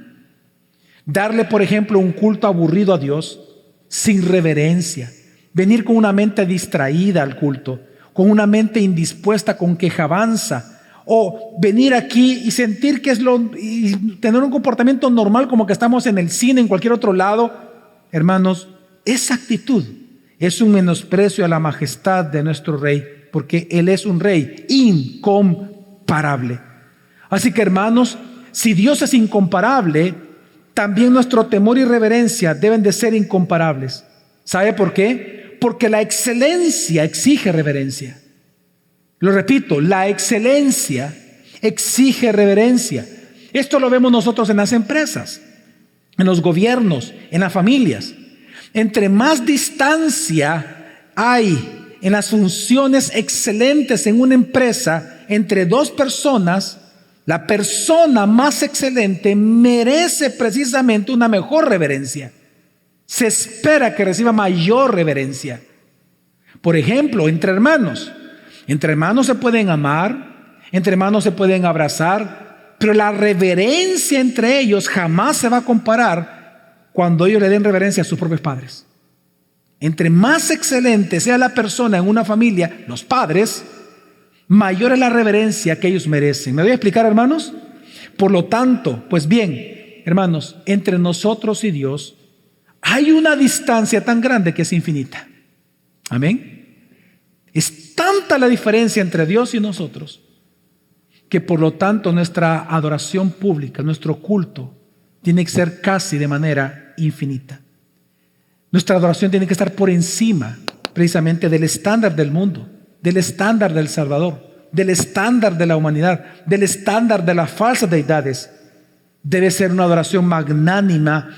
Darle, por ejemplo, un culto aburrido a Dios, sin reverencia. Venir con una mente distraída al culto, con una mente indispuesta, con quejabanza. O venir aquí y sentir que y tener un comportamiento normal como que estamos en el cine, en cualquier otro lado. Hermanos, esa actitud es un menosprecio a la majestad de nuestro Rey, porque Él es un Rey incomparable. Así que, hermanos, si Dios es incomparable, también nuestro temor y reverencia deben de ser incomparables. ¿Sabe por qué? Porque la excelencia exige reverencia. Lo repito, la excelencia exige reverencia. Esto lo vemos nosotros en las empresas, en los gobiernos, en las familias. Entre más distancia hay en las funciones excelentes en una empresa entre dos personas, la persona más excelente merece precisamente una mejor reverencia. Se espera que reciba mayor reverencia. Por ejemplo, entre hermanos se pueden amar, entre hermanos se pueden abrazar, pero la reverencia entre ellos jamás se va a comparar cuando ellos le den reverencia a sus propios padres. Entre más excelente sea la persona en una familia, los padres, mayor es la reverencia que ellos merecen. ¿Me voy a explicar, hermanos? Por lo tanto, pues bien, hermanos, entre nosotros y Dios hay una distancia tan grande que es infinita. Amén. Es tanta la diferencia entre Dios y nosotros que por lo tanto nuestra adoración pública, nuestro culto, tiene que ser casi de manera infinita. Nuestra adoración tiene que estar por encima precisamente del estándar del mundo, del estándar del Salvador, del estándar de la humanidad, del estándar de las falsas deidades. Debe ser una adoración magnánima,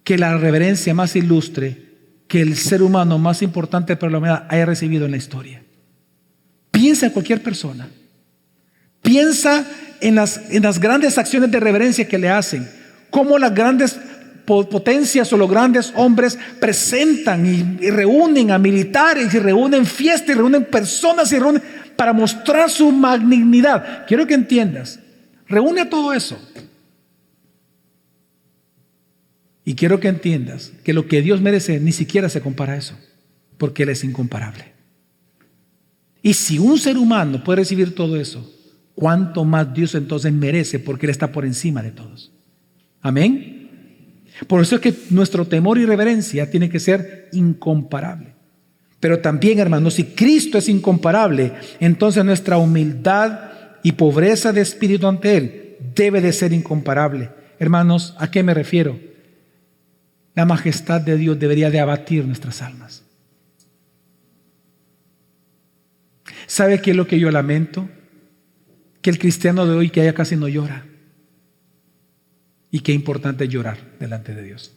que la reverencia más ilustre que el ser humano más importante para la humanidad haya recibido en la historia. Piensa en cualquier persona. Piensa en las grandes acciones de reverencia que le hacen. Cómo las grandes potencias o los grandes hombres presentan y reúnen a militares, y reúnen fiestas, y reúnen personas, y reúnen para mostrar su magnanimidad. Quiero que entiendas. Reúne todo eso. Y quiero que entiendas que lo que Dios merece ni siquiera se compara a eso, porque Él es incomparable. Y si un ser humano puede recibir todo eso, ¿cuánto más Dios entonces merece? Porque Él está por encima de todos. Amén. Por eso es que nuestro temor y reverencia tiene que ser incomparable. Pero también, hermanos, si Cristo es incomparable, entonces nuestra humildad y pobreza de espíritu ante Él debe de ser incomparable. Hermanos, ¿a qué me refiero? La majestad de Dios debería de abatir nuestras almas. ¿Sabe qué es lo que yo lamento? Que el cristiano de hoy que ya casi no llora. Y qué importante es llorar delante de Dios.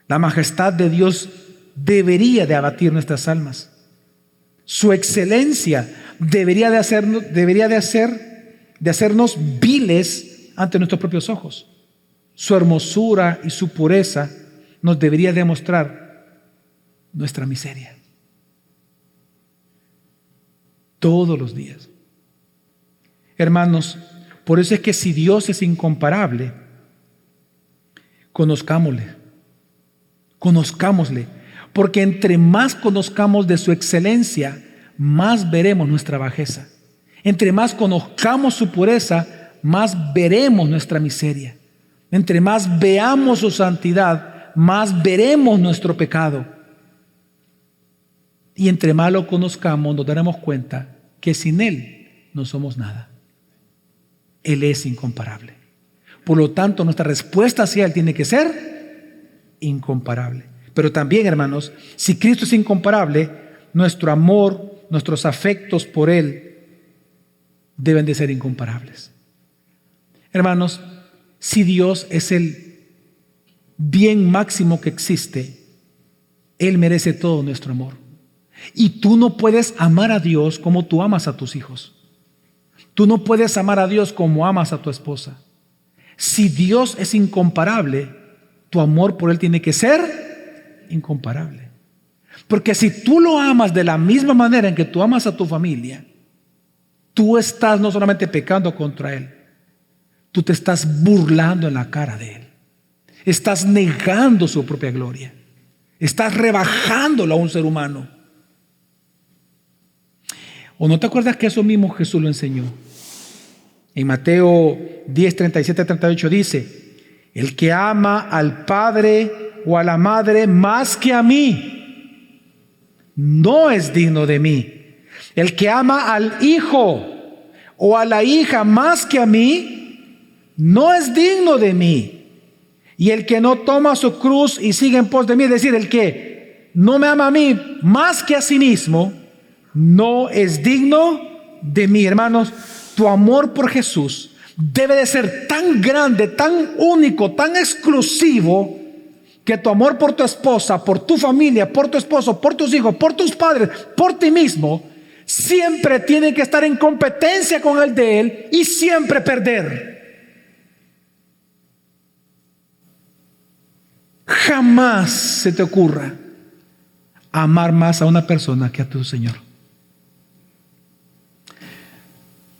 La majestad de Dios debería de abatir nuestras almas. Su excelencia debería de hacernos viles ante nuestros propios ojos. Su hermosura y su pureza nos debería demostrar nuestra miseria. Todos los días. Hermanos, por eso es que si Dios es incomparable, conozcámosle. Porque entre más conozcamos de su excelencia, más veremos nuestra bajeza. Entre más conozcamos su pureza, más veremos nuestra miseria. Entre más veamos su santidad, más veremos nuestro pecado. Y entre más lo conozcamos, nos daremos cuenta que sin Él no somos nada. Él es incomparable. Por lo tanto, nuestra respuesta hacia Él tiene que ser incomparable. Pero también, hermanos, si Cristo es incomparable, nuestro amor, nuestros afectos por Él deben de ser incomparables. Hermanos, si Dios es el bien máximo que existe, Él merece todo nuestro amor. Y tú no puedes amar a Dios como tú amas a tus hijos. Tú no puedes amar a Dios como amas a tu esposa. Si Dios es incomparable, tu amor por Él tiene que ser incomparable. Porque si tú lo amas de la misma manera en que tú amas a tu familia, tú estás no solamente pecando contra Él, tú te estás burlando en la cara de Él. Estás negando su propia gloria. Estás rebajándolo a un ser humano. ¿O no te acuerdas que eso mismo Jesús lo enseñó? En Mateo 10, 37, 38 dice: el que ama al padre o a la madre más que a mí, no es digno de mí. El que ama al hijo o a la hija más que a mí, no es digno de mí. Y el que no toma su cruz y sigue en pos de mí, es decir, el que no me ama a mí más que a sí mismo, no es digno de mí. Hermanos, tu amor por Jesús debe de ser tan grande, tan único, tan exclusivo, que tu amor por tu esposa, por tu familia, por tu esposo, por tus hijos, por tus padres, por ti mismo, siempre tiene que estar en competencia con el de Él y siempre perder. Jamás se te ocurra amar más a una persona que a tu Señor.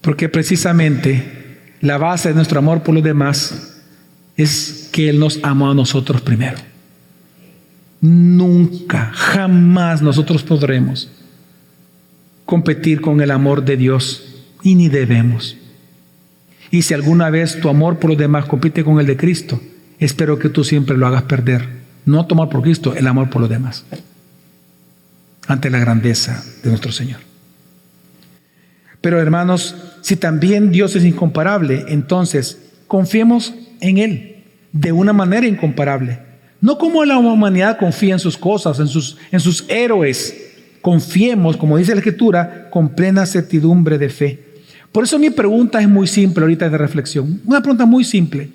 Porque precisamente la base de nuestro amor por los demás es que Él nos amó a nosotros primero. Nunca, jamás nosotros podremos competir con el amor de Dios, y ni debemos. Y si alguna vez tu amor por los demás compite con el de Cristo, espero que tú siempre lo hagas perder. No tu amor por Cristo, el amor por los demás, ante la grandeza de nuestro Señor. Pero hermanos, si también Dios es incomparable, entonces confiemos en Él de una manera incomparable. No como la humanidad confía en sus cosas, en sus héroes. Confiemos, como dice la Escritura, con plena certidumbre de fe. Por eso mi pregunta es muy simple ahorita de reflexión. Una pregunta muy simple.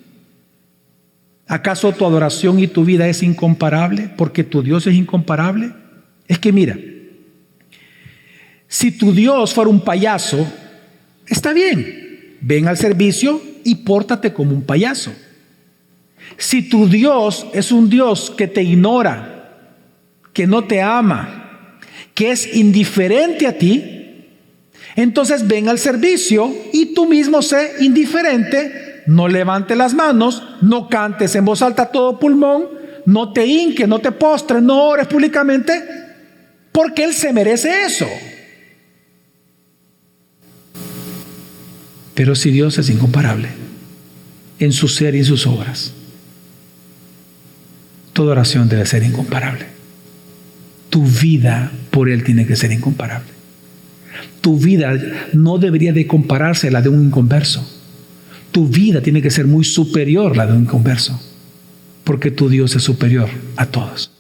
¿Acaso tu adoración y tu vida es incomparable porque tu Dios es incomparable? Es que mira, si tu Dios fuera un payaso, está bien, ven al servicio y pórtate como un payaso. Si tu Dios es un Dios que te ignora, que no te ama, que es indiferente a ti, entonces ven al servicio y tú mismo sé indiferente, no levantes las manos, no cantes en voz alta a todo pulmón, no te hinques, no te postres, no ores públicamente, porque Él se merece eso. Pero si Dios es incomparable en su ser y en sus obras, toda oración debe ser incomparable. Tu vida por Él tiene que ser incomparable. Tu vida no debería de compararse a la de un inconverso. Tu vida tiene que ser muy superior a la de un inconverso, porque tu Dios es superior a todos.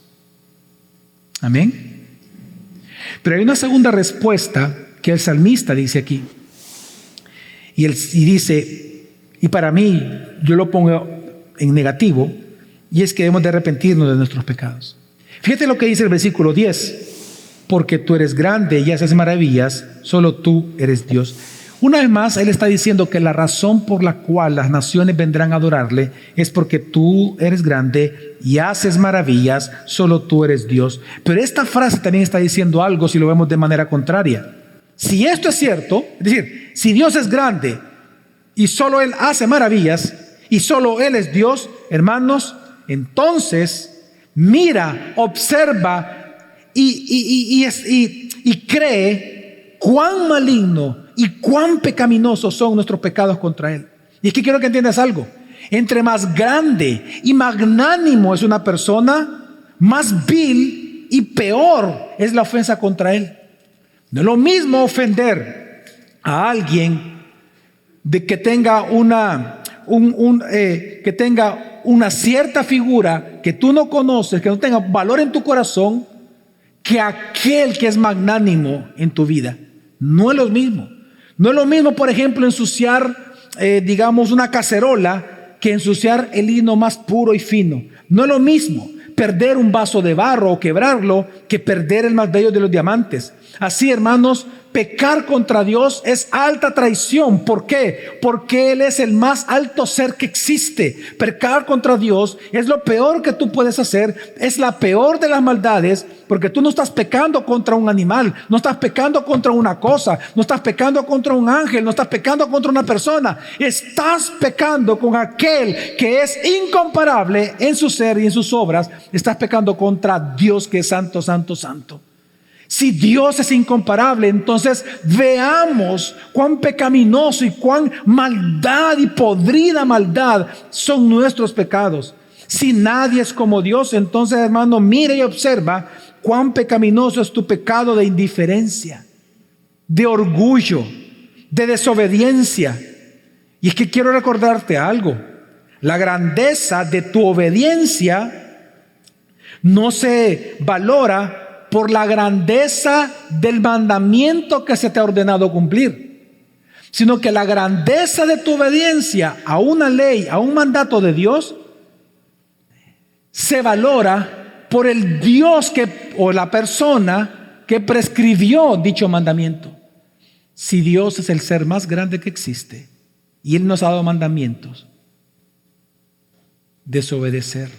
Amén. Pero hay una segunda respuesta que el salmista dice aquí. Y dice, y para mí, yo lo pongo en negativo, y es que debemos de arrepentirnos de nuestros pecados. Fíjate lo que dice el versículo 10. Porque tú eres grande y haces maravillas, solo tú eres Dios. Una vez más, Él está diciendo que la razón por la cual las naciones vendrán a adorarle es porque tú eres grande y haces maravillas, solo tú eres Dios. Pero esta frase también está diciendo algo si lo vemos de manera contraria. Si esto es cierto, es decir, si Dios es grande y solo Él hace maravillas y solo Él es Dios, hermanos, entonces mira, observa y cree cuán maligno y cuán pecaminosos son nuestros pecados contra Él. Y es que quiero que entiendas algo. Entre más grande y magnánimo es una persona, más vil y peor es la ofensa contra Él. No es lo mismo ofender a alguien de que tenga que tenga una cierta figura que tú no conoces, que no tenga valor en tu corazón, que aquel que es magnánimo en tu vida. No es lo mismo. No es lo mismo, por ejemplo, ensuciar, digamos, una cacerola que ensuciar el lino más puro y fino. No es lo mismo perder un vaso de barro o quebrarlo que perder el más bello de los diamantes. Así, hermanos, pecar contra Dios es alta traición. ¿Por qué? Porque Él es el más alto ser que existe. Pecar contra Dios es lo peor que tú puedes hacer. Es la peor de las maldades, porque tú no estás pecando contra un animal, no estás pecando contra una cosa, no estás pecando contra un ángel, no estás pecando contra una persona. Estás pecando con aquel que es incomparable en su ser y en sus obras. Estás pecando contra Dios, que es santo, santo, santo. Si Dios es incomparable, entonces veamos cuán pecaminoso y cuán maldad y podrida maldad son nuestros pecados. Si nadie es como Dios, entonces, hermano, mira y observa cuán pecaminoso es tu pecado de indiferencia, de orgullo, de desobediencia. Y es que quiero recordarte algo. La grandeza de tu obediencia no se valora por la grandeza del mandamiento que se te ha ordenado cumplir, sino que la grandeza de tu obediencia a una ley, a un mandato de Dios, se valora por el Dios o la persona que prescribió dicho mandamiento. Si Dios es el ser más grande que existe y Él nos ha dado mandamientos, desobedecer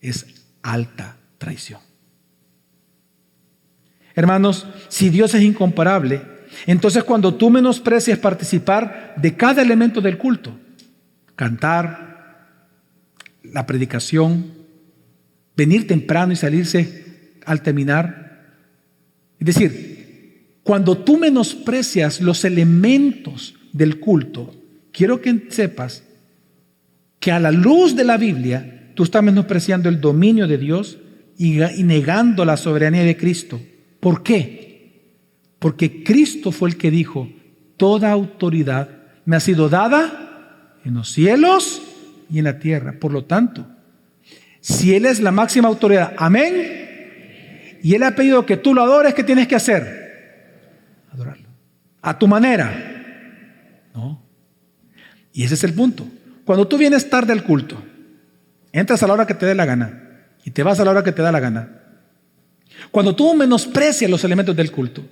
es alta traición. Hermanos, si Dios es incomparable, entonces cuando tú menosprecias participar de cada elemento del culto, cantar, la predicación, venir temprano y salirse al terminar, es decir, cuando tú menosprecias los elementos del culto, quiero que sepas que a la luz de la Biblia tú estás menospreciando el dominio de Dios y negando la soberanía de Cristo. ¿Por qué? Porque Cristo fue el que dijo: toda autoridad me ha sido dada en los cielos y en la tierra. Por lo tanto, si Él es la máxima autoridad, amén, y Él ha pedido que tú lo adores, ¿qué tienes que hacer? Adorarlo. A tu manera. ¿No? Y ese es el punto. Cuando tú vienes tarde al culto, entras a la hora que te dé la gana y te vas a la hora que te da la gana. Cuando tú menosprecias los elementos del culto,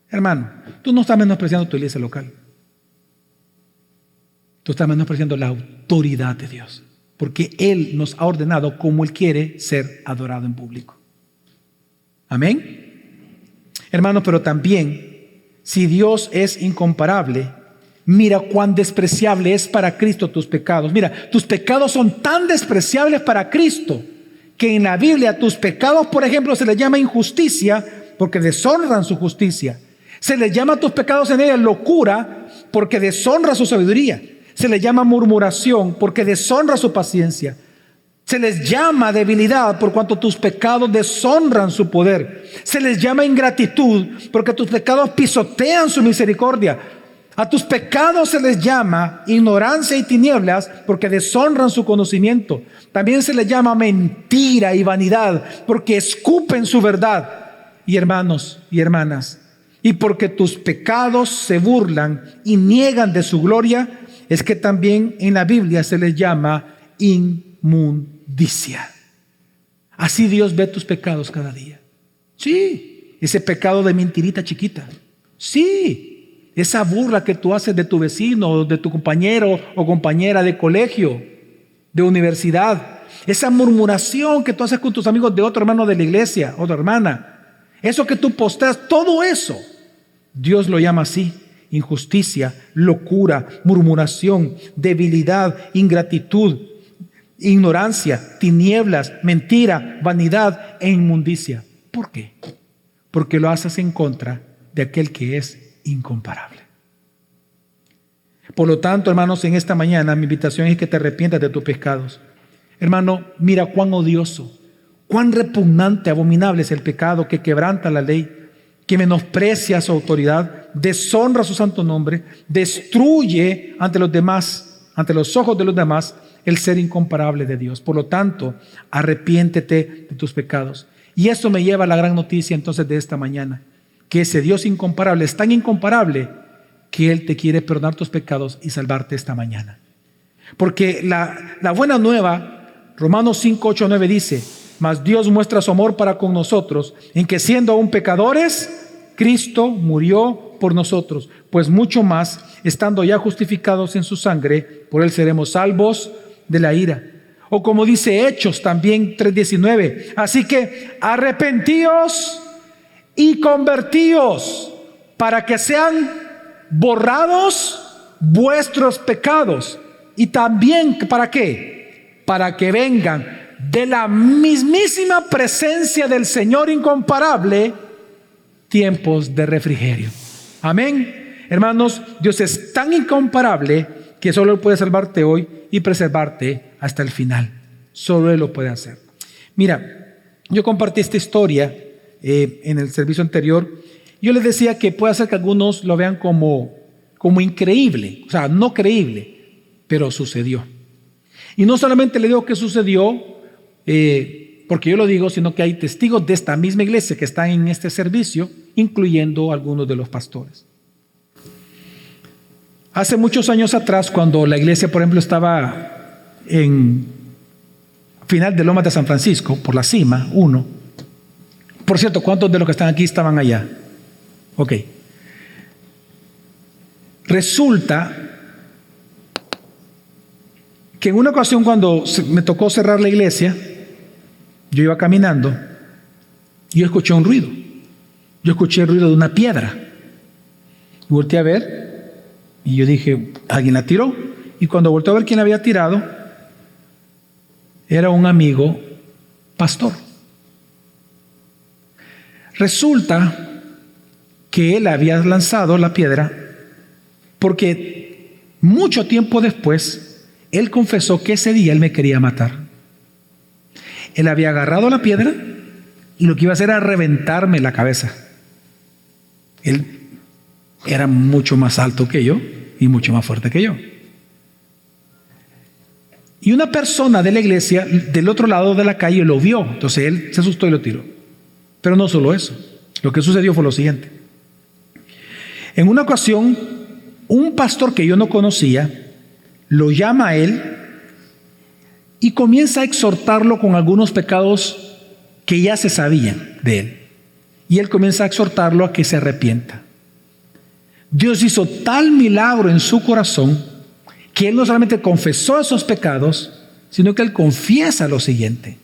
hermano, tú no estás menospreciando tu iglesia local. Tú estás menospreciando la autoridad de Dios, porque Él nos ha ordenado como Él quiere ser adorado en público. Amén. Hermano, pero también, si Dios es incomparable, mira cuán despreciable es para Cristo tus pecados. Mira, tus pecados son tan despreciables para Cristo que en la Biblia tus pecados, por ejemplo, se les llama injusticia porque deshonran su justicia. Se les llama a tus pecados en ella locura porque deshonra su sabiduría. Se les llama murmuración porque deshonra su paciencia. Se les llama debilidad por cuanto tus pecados deshonran su poder. Se les llama ingratitud porque tus pecados pisotean su misericordia. A tus pecados se les llama ignorancia y tinieblas porque deshonran su conocimiento. También se les llama mentira y vanidad porque escupen su verdad. Y hermanos y hermanas, y porque tus pecados se burlan y niegan de su gloria, es que también en la Biblia se les llama inmundicia. Así Dios ve tus pecados cada día. Sí, ese pecado de mentirita chiquita. Sí. Esa burla que tú haces de tu vecino, de tu compañero o compañera de colegio, de universidad. Esa murmuración que tú haces con tus amigos de otro hermano de la iglesia, otra hermana. Eso que tú posteas, todo eso, Dios lo llama así: injusticia, locura, murmuración, debilidad, ingratitud, ignorancia, tinieblas, mentira, vanidad e inmundicia. ¿Por qué? Porque lo haces en contra de aquel que es incomparable. Por lo tanto, hermanos, en esta mañana mi invitación es que te arrepientas de tus pecados. Hermano, mira cuán odioso, cuán repugnante, abominable es el pecado que quebranta la ley, que menosprecia su autoridad, deshonra su santo nombre, destruye ante los demás, ante los ojos de los demás, el ser incomparable de Dios. Por lo tanto, arrepiéntete de tus pecados. Y esto me lleva a la gran noticia entonces de esta mañana, que ese Dios incomparable es tan incomparable que Él te quiere perdonar tus pecados y salvarte esta mañana. Porque la buena nueva, Romanos 5, 8, 9 dice: mas Dios muestra su amor para con nosotros, en que siendo aún pecadores, Cristo murió por nosotros, pues mucho más, estando ya justificados en su sangre, por Él seremos salvos de la ira. O como dice Hechos también 3:19, así que arrepentíos y convertíos para que sean borrados vuestros pecados. Y también, ¿para qué? Para que vengan de la mismísima presencia del Señor incomparable tiempos de refrigerio. Amén. Hermanos, Dios es tan incomparable que solo Él puede salvarte hoy y preservarte hasta el final. Solo Él lo puede hacer. Mira, yo compartí esta historia en el servicio anterior. Yo les decía que puede ser que algunos lo vean como increíble, o sea, no creíble, pero sucedió. Y no solamente le digo que sucedió, porque yo lo digo, sino que hay testigos de esta misma iglesia que están en este servicio, incluyendo algunos de los pastores. Hace muchos años atrás, cuando la iglesia, por ejemplo, estaba en final de Lomas de San Francisco, por la cima, 1. Por cierto, ¿cuántos de los que están aquí estaban allá? Ok. Resulta que en una ocasión, cuando me tocó cerrar la iglesia, yo iba caminando y yo escuché un ruido. Yo escuché el ruido de una piedra. Volteé a ver y yo dije, alguien la tiró. Y cuando volteé a ver quién la había tirado, era un amigo pastor. Resulta que él había lanzado la piedra porque mucho tiempo después él confesó que ese día él me quería matar. Él había agarrado la piedra y lo que iba a hacer era reventarme la cabeza. Él era mucho más alto que yo y mucho más fuerte que yo. Y una persona de la iglesia del otro lado de la calle lo vio. Entonces él se asustó y lo tiró. Pero no solo eso. Lo que sucedió fue lo siguiente. En una ocasión, un pastor que yo no conocía lo llama a él y comienza a exhortarlo con algunos pecados que ya se sabían de él. Y él comienza a exhortarlo a que se arrepienta. Dios hizo tal milagro en su corazón que él no solamente confesó esos pecados, sino que él confiesa lo siguiente.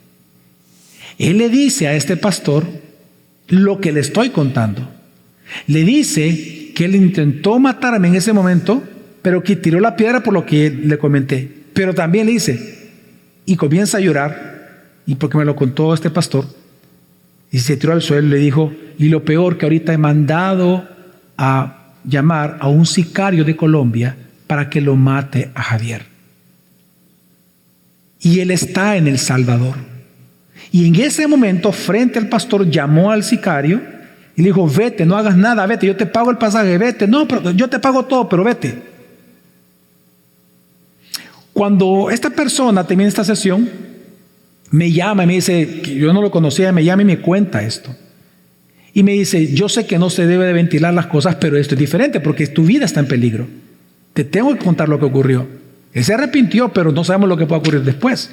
Él le dice a este pastor lo que le estoy contando. Le dice que él intentó matarme en ese momento, pero que tiró la piedra por lo que le comenté. Pero también le dice, y comienza a llorar, y porque me lo contó este pastor, y se tiró al suelo y le dijo, y lo peor, que ahorita he mandado a llamar a un sicario de Colombia para que lo mate a Javier. Y él está en El Salvador. Y en ese momento, frente al pastor, llamó al sicario y le dijo, vete, no hagas nada, vete, yo te pago el pasaje, vete. No, pero yo te pago todo, pero vete. Cuando esta persona termina esta sesión, me llama y me dice, que yo no lo conocía, me llama y me cuenta esto. Y me dice, yo sé que no se debe de ventilar las cosas, pero esto es diferente porque tu vida está en peligro. Te tengo que contar lo que ocurrió. Él se arrepintió, pero no sabemos lo que puede ocurrir después.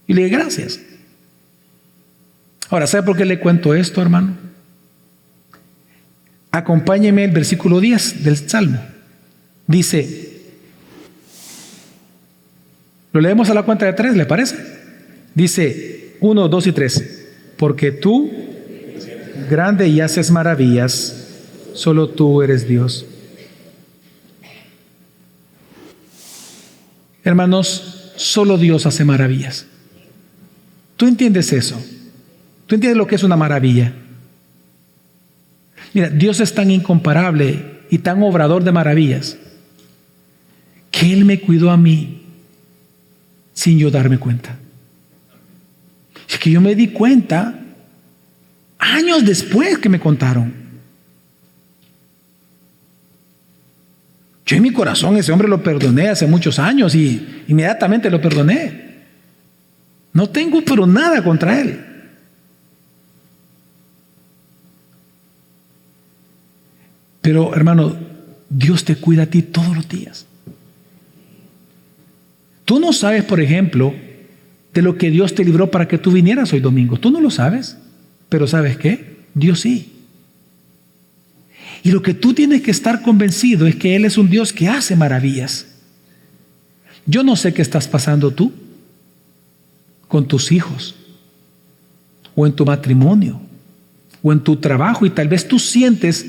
Y le dije, gracias. Ahora, ¿sabe por qué le cuento esto, hermano? Acompáñeme el versículo 10 del Salmo. Dice, lo leemos a la cuenta de 3, ¿le parece? Dice 1, 2 y 3. Porque tú, grande y haces maravillas, solo tú eres Dios. Hermanos, solo Dios hace maravillas. ¿Tú entiendes eso? ¿Tú entiendes lo que es una maravilla? Mira, Dios es tan incomparable y tan obrador de maravillas que Él me cuidó a mí sin yo darme cuenta. Es que yo me di cuenta años después que me contaron. Yo en mi corazón ese hombre lo perdoné hace muchos años y inmediatamente lo perdoné. No tengo pero nada contra él. Pero hermano, Dios te cuida a ti todos los días. Tú no sabes, por ejemplo, de lo que Dios te libró para que tú vinieras hoy domingo. Tú no lo sabes, pero ¿sabes qué? Dios sí. Y lo que tú tienes que estar convencido es que Él es un Dios que hace maravillas. Yo no sé qué estás pasando tú con tus hijos, o en tu matrimonio, o en tu trabajo, y tal vez tú sientes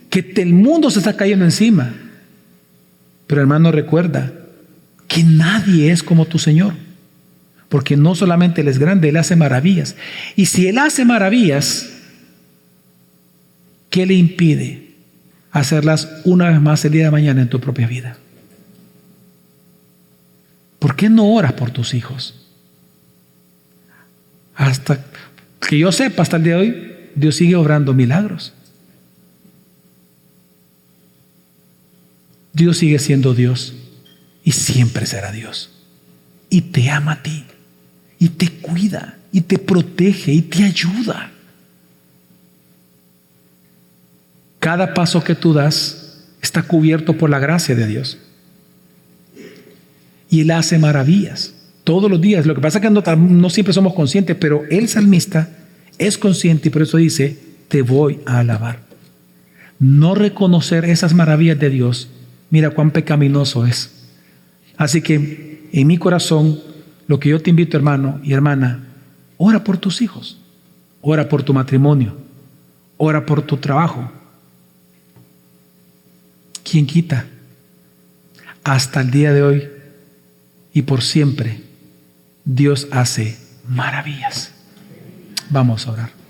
que el mundo se está cayendo encima. Pero hermano, recuerda que nadie es como tu Señor, porque no solamente Él es grande, Él hace maravillas. Y si Él hace maravillas, ¿qué le impide hacerlas una vez más el día de mañana en tu propia vida? ¿Por qué no oras por tus hijos? Hasta que yo sepa, hasta el día de hoy, Dios sigue obrando milagros. Dios sigue siendo Dios y siempre será Dios. Y te ama a ti, y te cuida, y te protege, y te ayuda. Cada paso que tú das está cubierto por la gracia de Dios. Y Él hace maravillas todos los días. Lo que pasa es que no siempre somos conscientes, pero el salmista es consciente y por eso dice, te voy a alabar. No reconocer esas maravillas de Dios, mira cuán pecaminoso es. Así que en mi corazón, lo que yo te invito, hermano y hermana, ora por tus hijos, ora por tu matrimonio, ora por tu trabajo. ¿Quién quita? Hasta el día de hoy y por siempre, Dios hace maravillas. Vamos a orar.